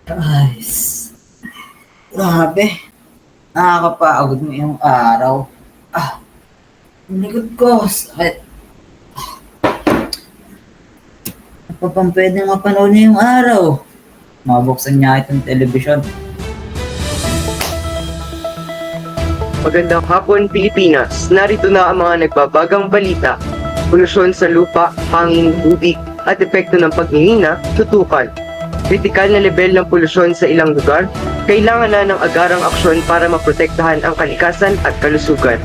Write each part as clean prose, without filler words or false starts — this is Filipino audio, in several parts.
Ay, grabe. Nakakapagod mo yung araw. Ah, ang likod ko. Sakit. Ano pa bang pwedeng mapanood ngayong araw? Mabuksan niya itong telebisyon. Magandang hapon, Pilipinas. Narito na ang mga nagbabagang balita. Polusyon sa lupa, hangin, tubig, at epekto ng pagngingina, tutukan. Kritikal na level ng polusyon sa ilang lugar, kailangan na ng agarang aksyon para maprotektahan ang kalikasan at kalusugan.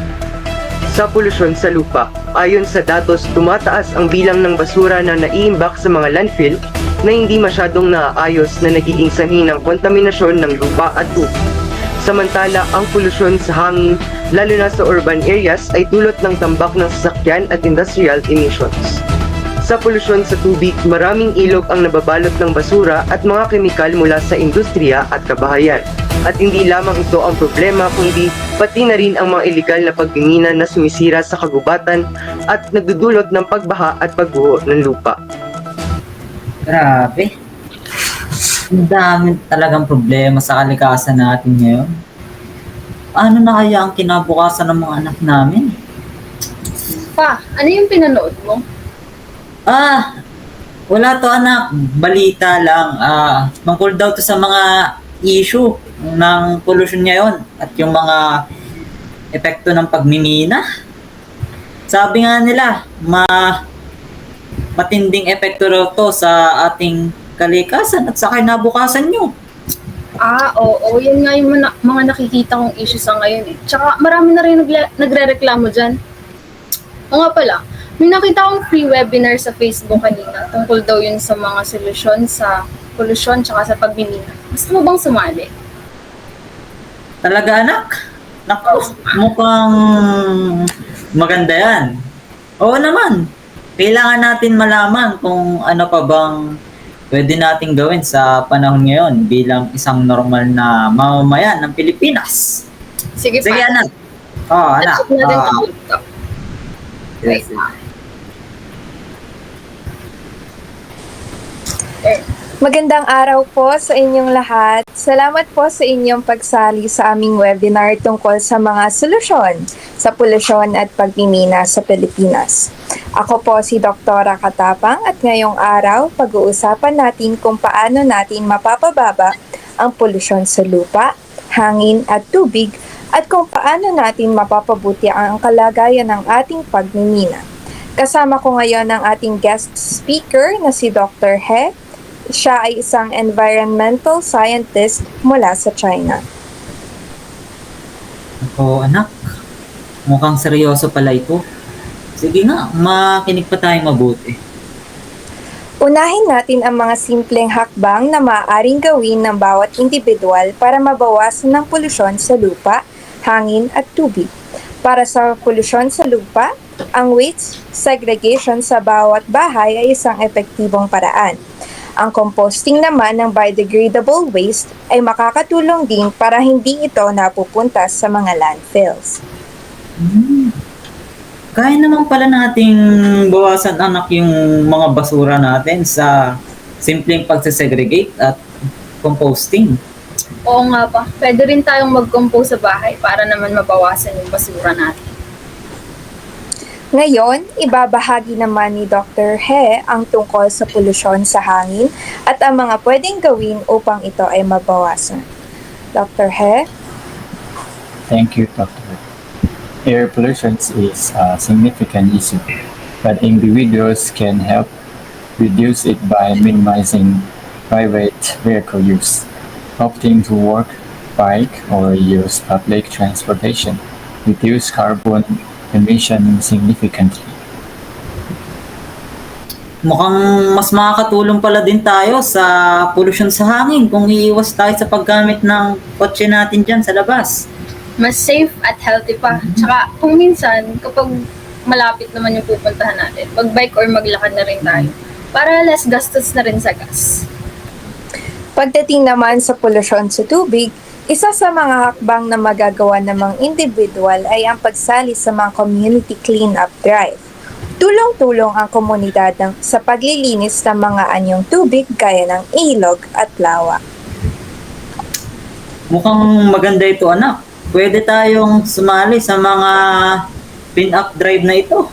Sa polusyon sa lupa, ayon sa datos, tumataas ang bilang ng basura na naiimbak sa mga landfill na hindi masyadong naaayos na nagiging sanhi ng kontaminasyon ng lupa at tubig. Samantala, ang polusyon sa hangin, lalo na sa urban areas, ay dulot ng tambak ng sasakyan at industrial emissions. Sa polusyon sa tubig, maraming ilog ang nababalot ng basura at mga kemikal mula sa industriya at kabahayan. At hindi lamang ito ang problema, kundi pati na rin ang mga ilegal na pagginginan na sumisira sa kagubatan at nagdudulot ng pagbaha at pagguho ng lupa. Grabe. Ang dami talagang problema sa kalikasan natin ngayon. Ano na kaya ang kinabukasan ng mga anak namin? Pa, ano yung pinanood mo? Wala to anak. Balita lang. Tungkol daw to sa mga issue ng pollution ngayon at yung mga epekto ng pagmimina. Sabi nga nila, matinding epekto raw to sa ating kalikasan at sa kinabukasan nyo. Oo, yan nga yung mga nakikita kong issue sa ngayon eh. Tsaka marami na rin nagre-reklamo dyan. O nga pala, may nakita akong free webinar sa Facebook kanina tungkol daw yun sa mga solusyon sa polusyon tsaka sa pagmimina. Gusto mo bang sumali? Talaga anak? Naku, mukhang maganda yan. Oo naman. Kailangan natin malaman kung ano pa bang pwede nating gawin sa panahon ngayon bilang isang normal na mamamayan ng Pilipinas. Sige Sige pa. anak. Anak. Check natin ang laptop. Wait. Magandang araw po sa inyong lahat. Salamat po sa inyong pagsali sa aming webinar tungkol sa mga solusyon sa polusyon at pagmimina sa Pilipinas. Ako po si Dr. Katapang at ngayong araw pag-uusapan natin kung paano natin mapapababa ang polusyon sa lupa, hangin at tubig at kung paano natin mapapabuti ang kalagayan ng ating pagmimina. Kasama ko ngayon ang ating guest speaker na si Dr. He. Siya ay isang environmental scientist mula sa China. Ako anak, mukhang seryoso pala ito. Sige nga, makinig pa tayong mabuti. Unahin natin ang mga simpleng hakbang na maaaring gawin ng bawat individual para mabawasan ng polusyon sa lupa, hangin at tubig. Para sa polusyon sa lupa, ang waste segregation sa bawat bahay ay isang epektibong paraan. Ang composting naman ng biodegradable waste ay makakatulong din para hindi ito napupunta sa mga landfills. Kaya naman pala nating bawasan anak yung mga basura natin sa simpleng pagsesegregate at composting. Oo nga pa, pwede rin tayong mag-compose sa bahay para naman mabawasan yung basura natin. Ngayon, ibabahagi naman ni Dr. He ang tungkol sa polusyon sa hangin at ang mga pwedeng gawin upang ito ay mabawasan. Dr. He? Thank you, Doctor. Air pollution is a significant issue, but individuals can help reduce it by minimizing private vehicle use, opting to walk, bike, or use public transportation, reduce carbon emission significantly. Mukhang mas makakatulong pala din tayo sa pollution sa hangin kung iiwas tayo sa paggamit ng kotse natin dyan sa labas. Mas safe at healthy pa. Tsaka kung minsan, kapag malapit naman yung pupuntahan natin, mag-bike or maglakad na rin tayo para less gastos na rin sa gas. Pagdating naman sa polusyon sa tubig, isa sa mga hakbang na magagawa ng mga individual ay ang pagsali sa mga community clean-up drive. Tulong-tulong ang komunidad sa paglilinis ng mga anyong tubig gaya ng ilog at lawa. Mukhang maganda ito, anak. Pwede tayong sumali sa mga pin-up drive na ito.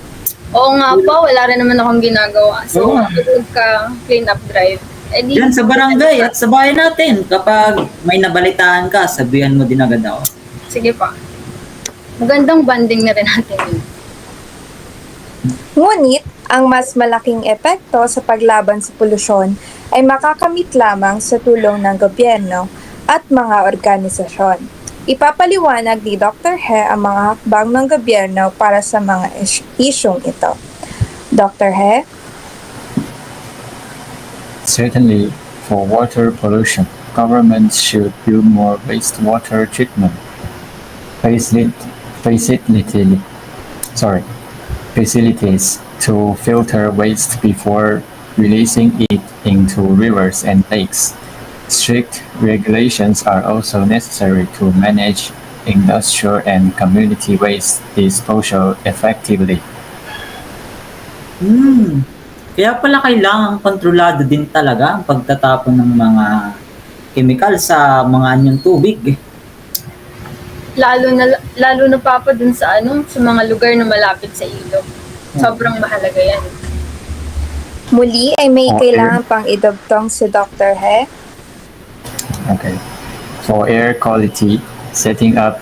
Oo nga po, wala rin naman akong ginagawa. So, Oo. matulog ka, clean up drive. Eh, di, Diyan sa barangay at sa bahay natin. Kapag may nabalitaan ka, sabihan mo din agad ako. Sige pa. Magandang banding na rin natin yun. Ngunit, ang mas malaking epekto sa paglaban sa polusyon ay makakamit lamang sa tulong ng gobyerno at mga organisasyon. Ipapaliwanag ni Dr. He ang mga hakbang ng gobyerno para sa mga isyong ito. Dr. He? Certainly, for water pollution, governments should build more wastewater treatment facilities to filter waste before releasing it into rivers and lakes. Strict regulations are also necessary to manage industrial and community waste disposal effectively. Kaya pala kailangan kontrolado din talaga ang pagtatapon ng mga kemikal sa mga anyong tubig. Lalo na papa dun sa sa mga lugar na malapit sa ilog. Sobrang mahalaga yan. Muli ay may Okay. kailangan pang idugtong si Dr. He. Okay. For air quality, setting up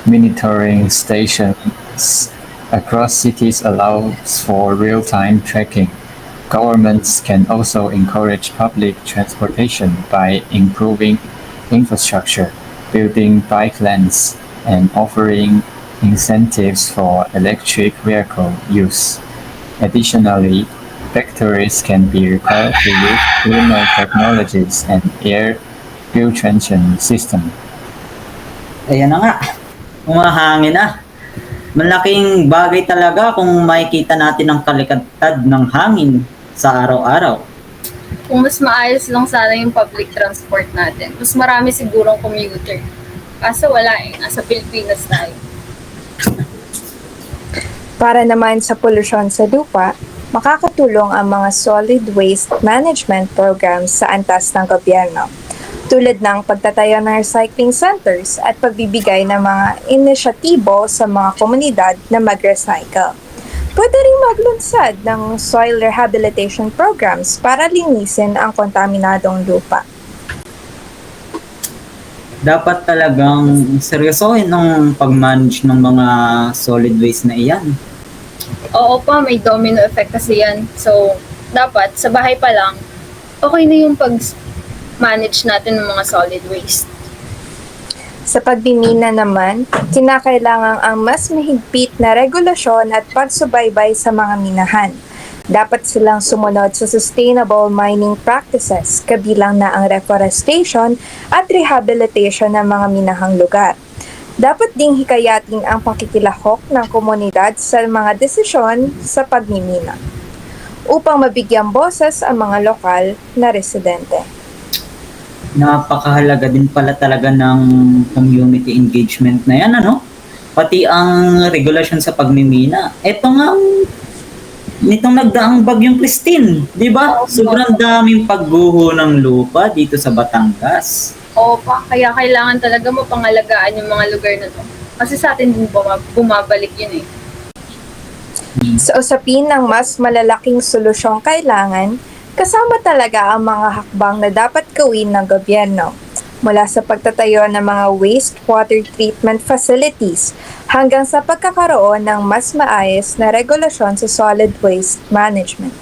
monitoring stations across cities allows for real-time tracking. Governments can also encourage public transportation by improving infrastructure, building bike lanes, and offering incentives for electric vehicle use. Additionally, factories can be required to use cleaner technologies and air filtration system. Ayan na nga. Umahangin na. Malaking bagay talaga kung makikita natin ang kalikatad ng hangin sa araw-araw. Kung mas maayos lang sana yung public transport natin, mas marami sigurong commuter. Kaso wala nasa Pilipinas tayo. Para naman sa polusyon sa lupa, makakatulong ang mga solid waste management programs sa antas ng gobyerno, tulad ng pagtatayo ng recycling centers at pagbibigay ng mga inisyatibo sa mga komunidad na mag-recycle. Pwede rin maglunsad ng soil rehabilitation programs para linisin ang kontaminadong lupa. Dapat talagang seryosohin ng pag-manage ng mga solid waste na iyan. Oo pa, may domino effect kasi yan. So, dapat sa bahay pa lang, okay na yung pag-manage natin ng mga solid waste. Sa pagmimina naman, kinakailangan ang mas mahigpit na regulasyon at pagsubaybay sa mga minahan. Dapat silang sumunod sa sustainable mining practices, kabilang na ang reforestation at rehabilitation ng mga minahang lugar. Dapat ding hikayatin ang pakikilahok ng komunidad sa mga desisyon sa pagmimina, upang mabigyang boses ang mga lokal na residente. Napakahalaga din pala talaga ng community engagement na yan, ano? Pati ang regulasyon sa pagmimina. Ito nga, nitong nagdaang bagyong Christine, di ba? Sobrang daming pagguho ng lupa dito sa Batangas. Oo pa, kaya kailangan talaga mapangalagaan yung mga lugar na to. Kasi sa atin din bumabalik yun eh. Sa usapin ng mas malalaking solusyong kailangan, kasama talaga ang mga hakbang na dapat gawin ng gobyerno, mula sa pagtatayo ng mga wastewater treatment facilities hanggang sa pagkakaroon ng mas maayos na regulasyon sa solid waste management,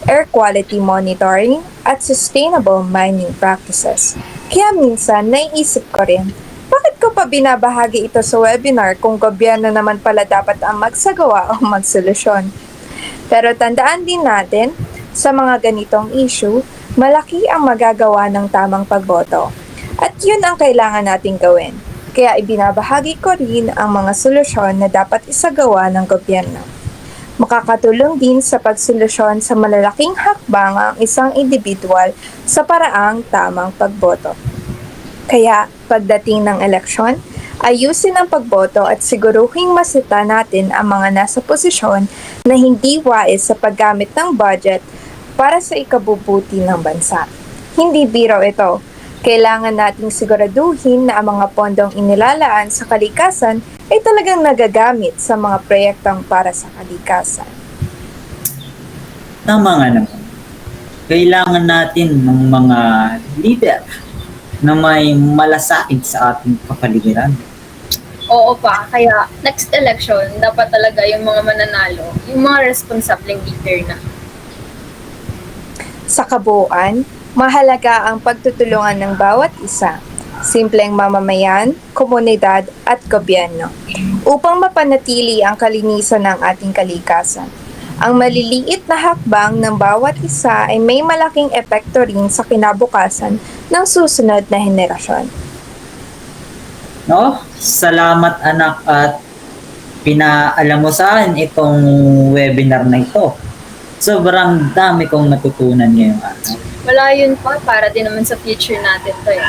air quality monitoring, at sustainable mining practices. Kaya minsan, naiisip ko rin, bakit ko pa binabahagi ito sa webinar kung gobyerno naman pala dapat ang magsagawa o magsolusyon? Pero tandaan din natin, sa mga ganitong issue, malaki ang magagawa ng tamang pagboto. At yun ang kailangan nating gawin. Kaya ibinabahagi ko rin ang mga solusyon na dapat isagawa ng gobyerno. Makakatulong din sa pagsolusyon sa malalaking hakbang ang isang individual sa paraang tamang pagboto. Kaya, pagdating ng eleksyon, ayusin ang pagboto at siguruhing masita natin ang mga nasa posisyon na hindi wais sa paggamit ng budget para sa ikabubuti ng bansa. Hindi biro ito. Kailangan nating siguraduhin na ang mga pondong inilalaan sa kalikasan ay talagang nagagamit sa mga proyektong para sa kalikasan. Tama nga naman. Kailangan natin ng mga leader na may malasakit sa ating kapaligiran. Oo pa, kaya next election, dapat talaga yung mga mananalo, yung mga responsableng leader na. Sa kabuuan, mahalaga ang pagtutulungan ng bawat isa, simpleng mamamayan, komunidad at gobyerno, upang mapanatili ang kalinisan ng ating kalikasan. Ang maliliit na hakbang ng bawat isa ay may malaking epekto rin sa kinabukasan ng susunod na henerasyon. No? Salamat anak at pinaalam mo sa akin itong webinar na ito. Sobrang dami kong natutunan ngayong araw. Wala yun pa, para din naman sa future natin to eh.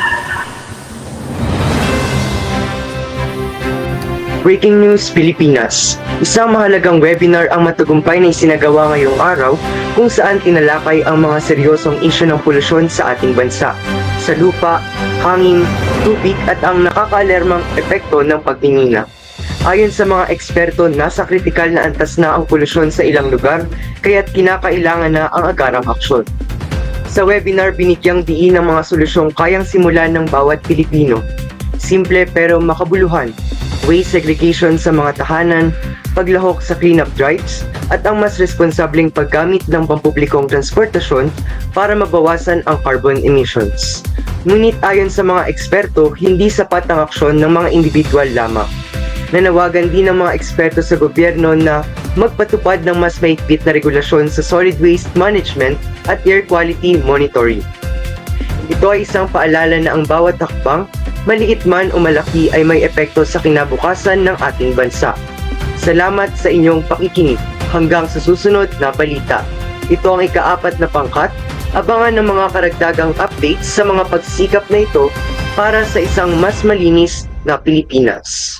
Breaking News Pilipinas. Isang mahalagang webinar ang matagumpay na isinagawa ngayong araw kung saan tinalakay ang mga seryosong isyu ng polusyon sa ating bansa, sa lupa, hangin, tubig at ang nakakaalarmang epekto ng pagtingina. Ayon sa mga eksperto, nasa kritikal na antas na ang polusyon sa ilang lugar, kaya't kinakailangan na ang agarang aksyon. Sa webinar, binigyang diin ang mga solusyong kayang simulan ng bawat Pilipino. Simple pero makabuluhan, waste segregation sa mga tahanan, paglahok sa cleanup drives, at ang mas responsableng paggamit ng pampublikong transportasyon para mabawasan ang carbon emissions. Ngunit ayon sa mga eksperto, hindi sapat ang aksyon ng mga individual lamang. Nanawagan din ng mga eksperto sa gobyerno na magpatupad ng mas mahigpit na regulasyon sa solid waste management at air quality monitoring. Ito ay isang paalala na ang bawat hakbang, maliit man o malaki, ay may epekto sa kinabukasan ng ating bansa. Salamat sa inyong pakikinig. Hanggang sa susunod na balita. Ito ang ika-4 na pangkat. Abangan ng mga karagdagang updates sa mga pagsisikap na ito para sa isang mas malinis na Pilipinas.